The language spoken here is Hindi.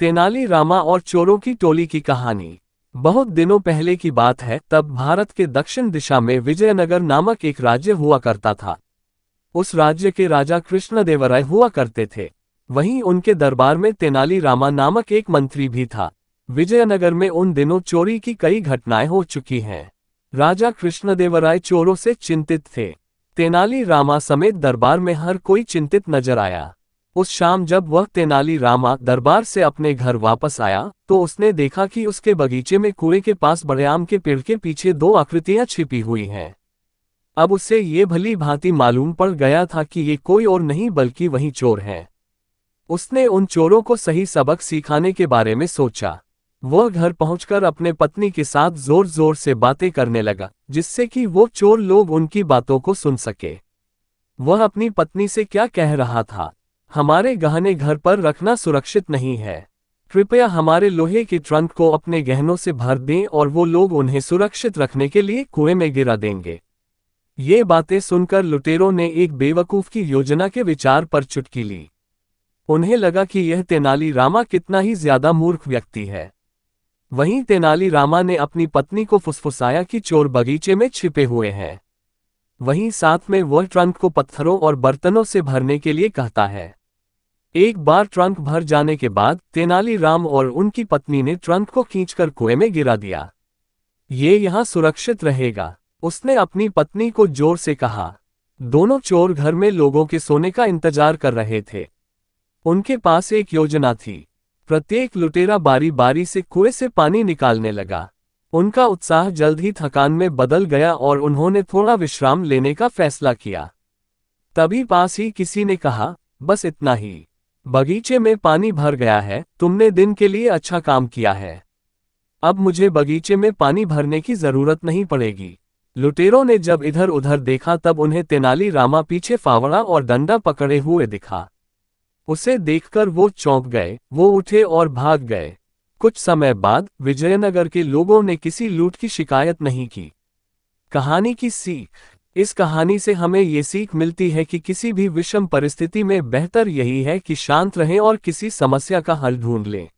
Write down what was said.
तेनाली रामा और चोरों की टोली की कहानी। बहुत दिनों पहले की बात है, तब भारत के दक्षिण दिशा में विजयनगर नामक एक राज्य हुआ करता था। उस राज्य के राजा कृष्णदेवराय हुआ करते थे। वहीं उनके दरबार में तेनाली रामा नामक एक मंत्री भी था। विजयनगर में उन दिनों चोरी की कई घटनाएं हो चुकी हैं। राजा कृष्णदेवराय चोरों से चिंतित थे। तेनाली रामा समेत दरबार में हर कोई चिंतित नजर आया। उस शाम जब वह तेनाली रामा दरबार से अपने घर वापस आया तो उसने देखा कि उसके बगीचे में कुएं के पास बड़े आम के पेड़ के पीछे दो आकृतियां छिपी हुई हैं। अब उसे ये भली भांति मालूम पड़ गया था कि ये कोई और नहीं बल्कि वही चोर हैं। उसने उन चोरों को सही सबक सिखाने के बारे में सोचा। वह घर पहुंचकर अपने पत्नी के साथ जोर जोर से बातें करने लगा, जिससे कि वो चोर लोग उनकी बातों को सुन सके। वह अपनी पत्नी से क्या कह रहा था? हमारे गहने घर पर रखना सुरक्षित नहीं है। कृपया हमारे लोहे के ट्रंक को अपने गहनों से भर दें और वो लोग उन्हें सुरक्षित रखने के लिए कुएं में गिरा देंगे। ये बातें सुनकर लुटेरों ने एक बेवकूफ की योजना के विचार पर चुटकी ली। उन्हें लगा कि यह तेनाली रामा कितना ही ज्यादा मूर्ख व्यक्ति है। वहीं तेनाली रामा ने अपनी पत्नी को फुसफुसाया कि चोर बगीचे में छिपे हुए हैं। वहीं साथ में वह ट्रंक को पत्थरों और बर्तनों से भरने के लिए कहता है। एक बार ट्रंक भर जाने के बाद तेनाली राम और उनकी पत्नी ने ट्रंक को खींचकर कुएं में गिरा दिया। ये यहाँ सुरक्षित रहेगा, उसने अपनी पत्नी को जोर से कहा। दोनों चोर घर में लोगों के सोने का इंतजार कर रहे थे। उनके पास एक योजना थी। प्रत्येक लुटेरा बारी बारी से कुएं से पानी निकालने लगा। उनका उत्साह जल्द ही थकान में बदल गया और उन्होंने थोड़ा विश्राम लेने का फैसला किया। तभी पास ही किसी ने कहा, बस इतना ही, बगीचे में पानी भर गया है, तुमने दिन के लिए अच्छा काम किया है। अब मुझे बगीचे में पानी भरने की जरूरत नहीं पड़ेगी। लुटेरों ने जब इधर उधर देखा तब उन्हें तेनाली रामा पीछे फावड़ा और डंडा पकड़े हुए दिखा। उसे देखकर वो चौंक गए, वो उठे और भाग गए। कुछ समय बाद विजयनगर के लोगों ने किसी लूट की शिकायत नहीं की। कहानी की सीख। इस कहानी से हमें ये सीख मिलती है कि किसी भी विषम परिस्थिति में बेहतर यही है कि शांत रहें और किसी समस्या का हल ढूंढ लें।